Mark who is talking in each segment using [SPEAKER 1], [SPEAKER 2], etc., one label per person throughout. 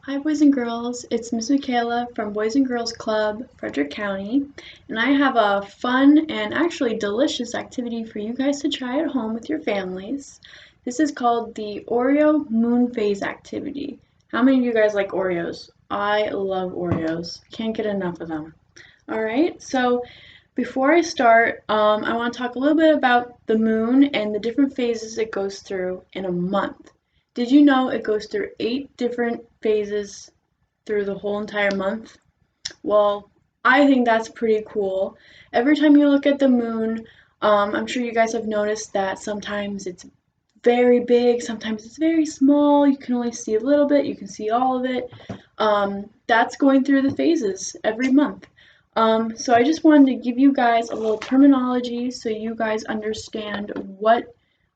[SPEAKER 1] Hi boys and girls, it's Miss Micayla from Boys and Girls Club, Frederick County, and I have a fun and actually delicious activity for you guys to try at home with your families. This is called the Oreo Moon Phase Activity. How many of you guys like Oreos? I love Oreos. Can't get enough of them. Alright, so before I start, I want to talk a little bit about the moon and the different phases it goes through in a month. Did you know it goes through 8 different phases through the whole entire month? Well, I think that's pretty cool. Every time you look at the moon, I'm sure you guys have noticed that sometimes it's very big, sometimes it's very small. You can only see a little bit, you can see all of it. That's going through the phases every month. So I just wanted to give you guys a little terminology so you guys understand what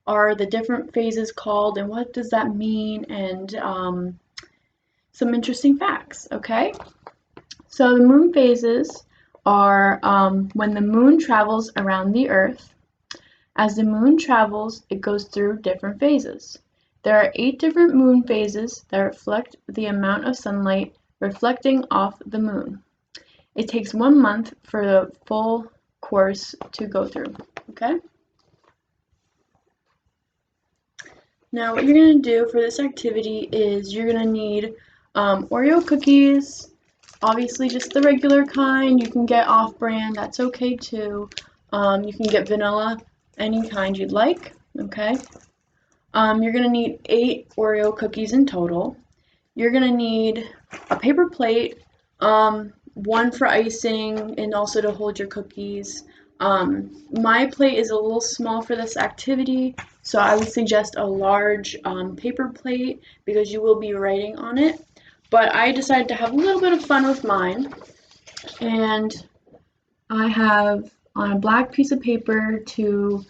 [SPEAKER 1] are the different phases called and what does that mean, and some interesting facts, okay? So the moon phases are when the moon travels around the earth. As the moon travels, it goes through different phases. There are 8 different moon phases that reflect the amount of sunlight reflecting off the moon. It takes 1 month for the full course to go through, okay? Now what you're going to do for this activity is you're going to need Oreo cookies, obviously just the regular kind. You can get off-brand, that's okay too. You can get vanilla, any kind you'd like, okay? You're going to need 8 Oreo cookies in total. You're going to need a paper plate, one for icing and also to hold your cookies. My plate is a little small for this activity, so I would suggest a large paper plate because you will be writing on it. But I decided to have a little bit of fun with mine, and I have on a black piece of paper to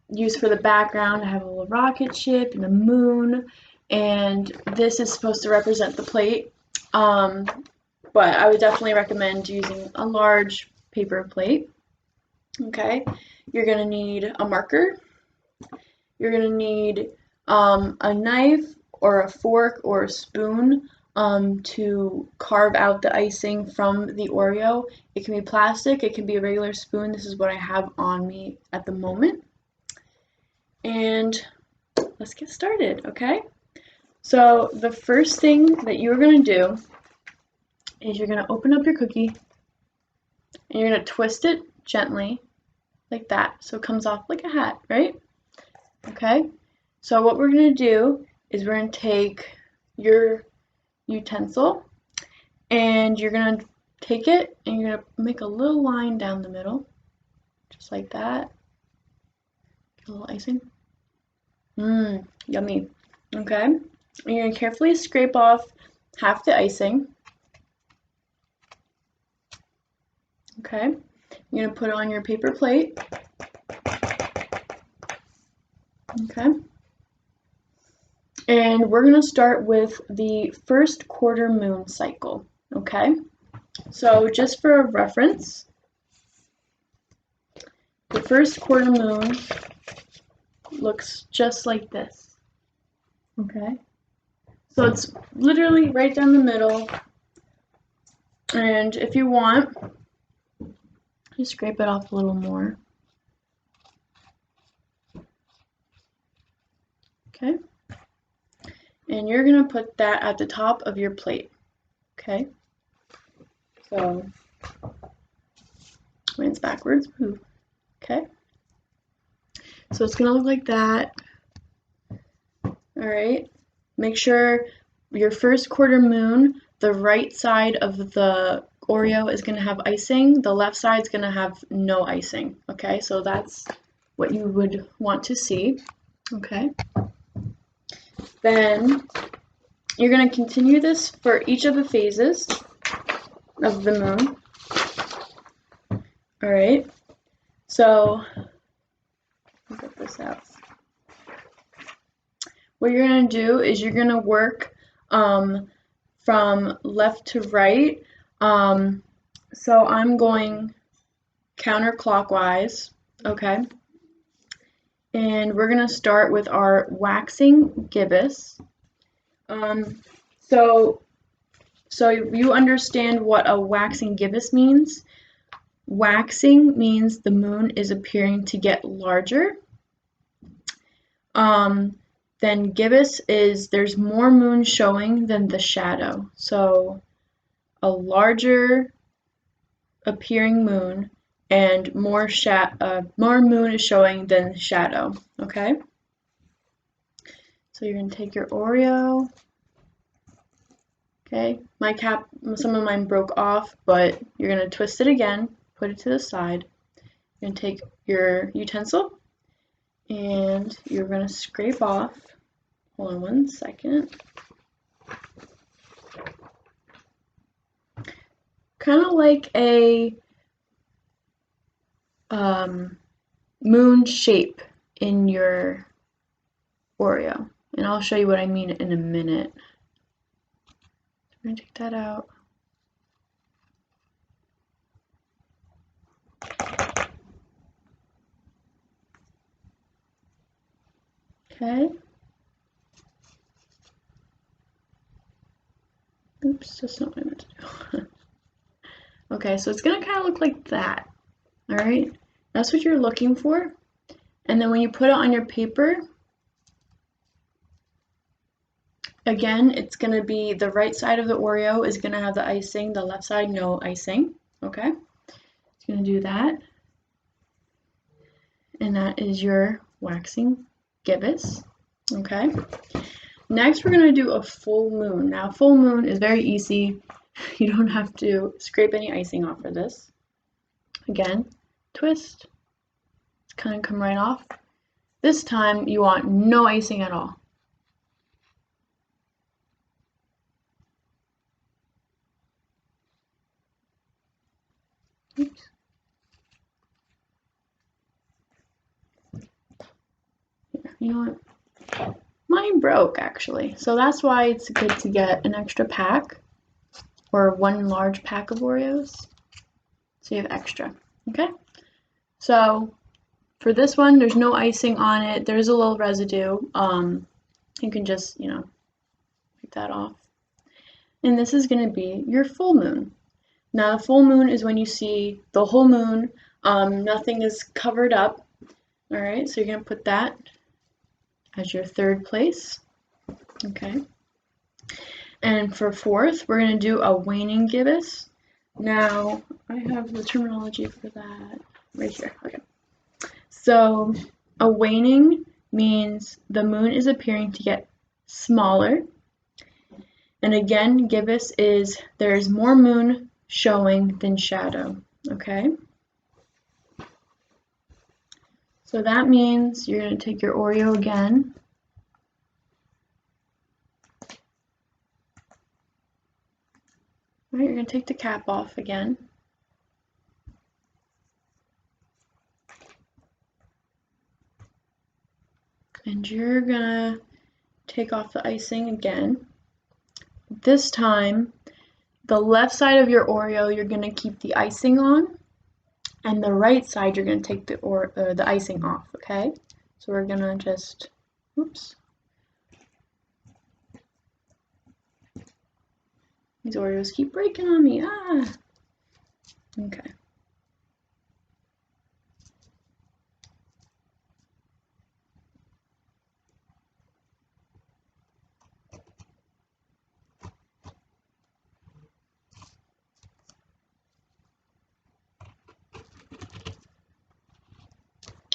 [SPEAKER 1] use for the background. I have a little rocket ship and a moon, and this is supposed to represent the plate. But I would definitely recommend using a large paper plate. Okay, you're going to need a marker. You're going to need a knife or a fork or a spoon to carve out the icing from the Oreo. It can be plastic, it can be a regular spoon. This is what I have on me at the moment. And let's get started, okay? So the first thing that you're going to do is you're going to open up your cookie and you're going to twist it gently like that so it comes off like a hat, right? Okay, so what we're going to do is we're going to take your utensil and you're going to take it and you're going to make a little line down the middle, just like that. Get a little icing. Yummy. Okay, and you're going to carefully scrape off half the icing. Okay, you're going to put it on your paper plate. Okay, and we're going to start with the first quarter moon cycle. Okay, so just for a reference, the first quarter moon looks just like this. Okay, so it's literally right down the middle, and if you want, just scrape it off a little more. Okay, and you're going to put that at the top of your plate. Okay, so when it's backwards, move. Okay, so it's going to look like that. Alright, make sure your first quarter moon, the right side of the Oreo is going to have icing, the left side is going to have no icing. Okay, so that's what you would want to see. Okay, then you're going to continue this for each of the phases of the moon. Alright, so I'll get this out. What you're going to do is you're going to work from left to right. So I'm going counterclockwise, okay? And we're going to start with our waxing gibbous. So you understand what a waxing gibbous means? Waxing means the moon is appearing to get larger. Then gibbous is there's more moon showing than the shadow. So a larger appearing moon and more moon is showing than shadow. Okay? So you're going to take your Oreo. Okay, some of mine broke off, but you're going to twist it again, put it to the side. You're going to take your utensil and you're going to scrape off. Hold on one second. Kind of like a moon shape in your Oreo. And I'll show you what I mean in a minute. I'm going to take that out. Okay. Oops, that's not what I meant to do. Okay, so it's going to kind of look like that. Alright, that's what you're looking for. And then when you put it on your paper, again, it's going to be the right side of the Oreo is going to have the icing, the left side, no icing. Okay, it's going to do that. And that is your waxing gibbous. Okay, next we're going to do a full moon. Now, full moon is very easy. You don't have to scrape any icing off for this. Again, twist. It's kind of come right off. This time you want no icing at all. Oops. Here, you know what? Mine broke actually, so that's why it's good to get an extra pack or one large pack of Oreos so you have extra. Okay, so for this one there's no icing on it. There's a little residue. You can just take that off, and this is going to be your full moon. Now the full moon is when you see the whole moon, nothing is covered up. All right, so you're going to put that as your third place. Okay. And for fourth, we're going to do a waning gibbous. Now, I have the terminology for that right here. Okay. So, a waning means the moon is appearing to get smaller. And again, gibbous is there's more moon showing than shadow. Okay? So that means you're going to take your Oreo again. Alright, you're going to take the cap off again. And you're going to take off the icing again. This time, the left side of your Oreo, you're going to keep the icing on. And the right side, you're going to take the icing off, okay? So we're going to just, oops. These Oreos keep breaking on me, ah! Okay.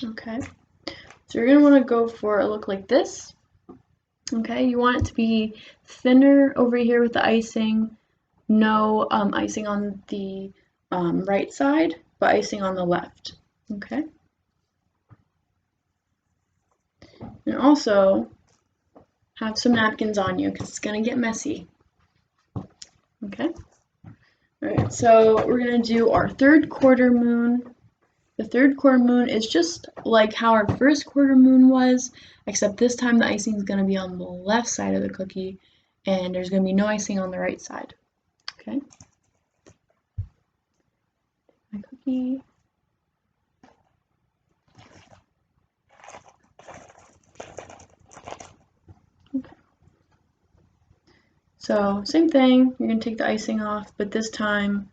[SPEAKER 1] Okay, so you're going to want to go for a look like this. Okay, you want it to be thinner over here with the icing, no icing on the right side, but icing on the left. Okay, and also have some napkins on you because it's going to get messy. Okay, alright, so we're going to do our third quarter moon. The third quarter moon is just like how our first quarter moon was, except this time the icing is going to be on the left side of the cookie, and there's going to be no icing on the right side. Okay. My cookie. Okay. So same thing, you're going to take the icing off, but this time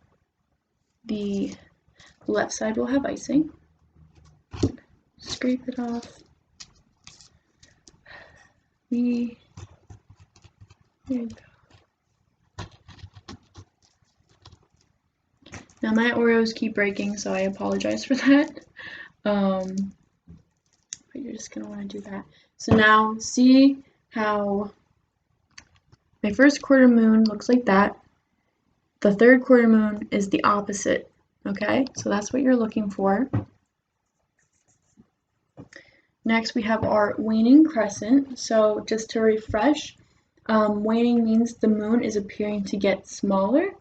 [SPEAKER 1] the left side will have icing. Scrape it off. There you go. Now my Oreos keep breaking, so I apologize for that. But you're just going to want to do that. So now see how my first quarter moon looks like that. The third quarter moon is the opposite, okay? So that's what you're looking for. Next we have our waning crescent. So just to refresh, waning means the moon is appearing to get smaller,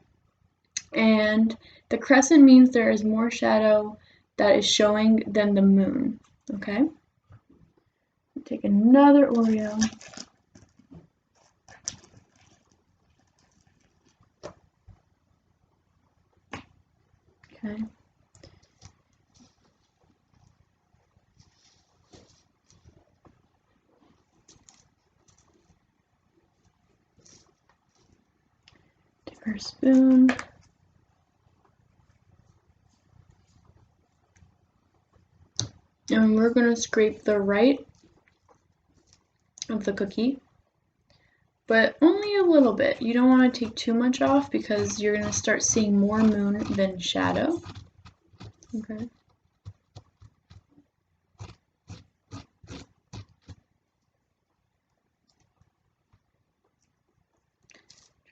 [SPEAKER 1] and the crescent means there is more shadow that is showing than the moon, okay? Take another Oreo. Okay. Take our spoon. And we're going to scrape the right of the cookie, but only a little bit. You don't want to take too much off because you're going to start seeing more moon than shadow. Okay.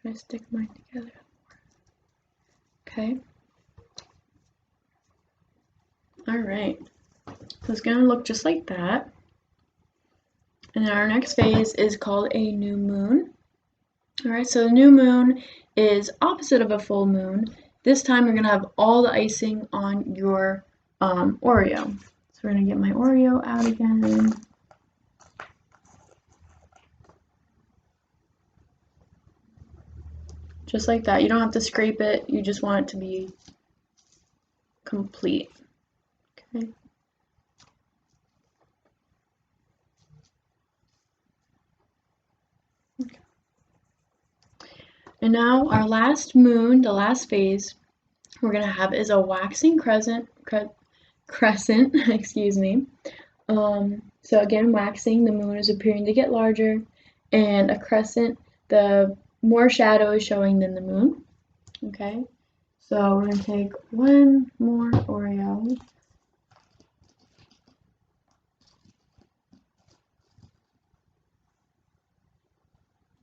[SPEAKER 1] Try to stick mine together. Okay. Alright. So it's going to look just like that. And then our next phase is called a new moon. Alright, so the new moon is opposite of a full moon. This time you're going to have all the icing on your Oreo. So we're going to get my Oreo out again. Just like that. You don't have to scrape it. You just want it to be complete. Okay. And now our last moon, the last phase we're going to have is a waxing crescent, excuse me. So again, waxing, the moon is appearing to get larger, and a crescent, the more shadow is showing than the moon. Okay, so we're going to take one more Oreo.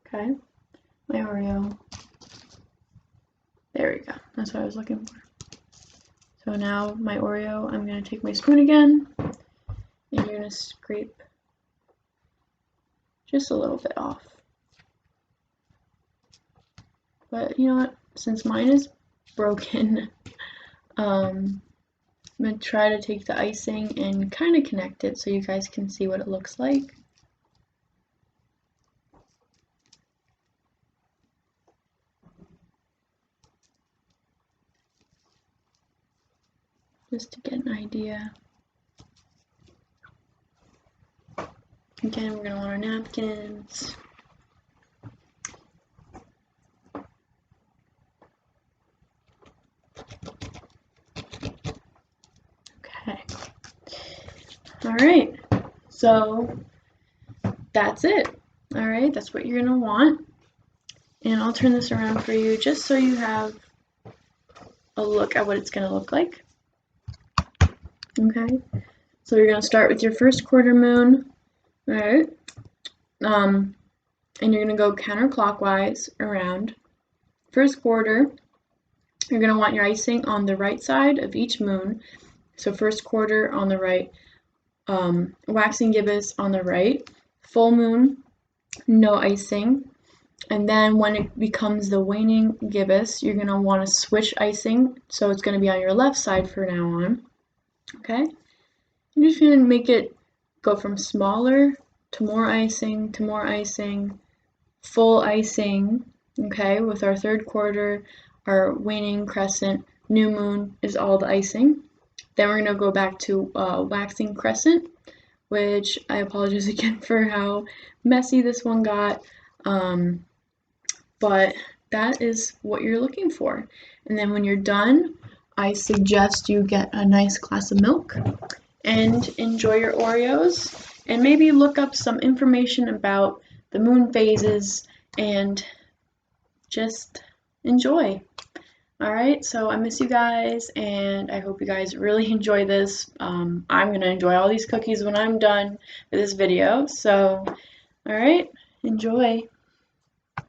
[SPEAKER 1] Okay, my Oreo. There we go. That's what I was looking for. So now my Oreo, I'm going to take my spoon again, and you're going to scrape just a little bit off. But you know what? Since mine is broken, I'm going to try to take the icing and kind of connect it so you guys can see what it looks like. Just to get an idea. Again, we're going to want our napkins. Okay. Alright, so that's it. Alright, that's what you're going to want. And I'll turn this around for you just so you have a look at what it's going to look like. Okay, so you're going to start with your first quarter moon, alright, and you're going to go counterclockwise around. First quarter, you're going to want your icing on the right side of each moon, so first quarter on the right, waxing gibbous on the right, full moon, no icing, and then when it becomes the waning gibbous, you're going to want to switch icing, so it's going to be on your left side from now on. Okay, you're just going to make it go from smaller to more icing, full icing, okay, with our third quarter, our waning crescent, new moon is all the icing. Then we're going to go back to waxing crescent, which I apologize again for how messy this one got. but that is what you're looking for. And then when you're done, I suggest you get a nice glass of milk and enjoy your Oreos, and maybe look up some information about the moon phases and just enjoy. Alright, so I miss you guys, and I hope you guys really enjoy this. I'm going to enjoy all these cookies when I'm done with this video. So, alright, enjoy.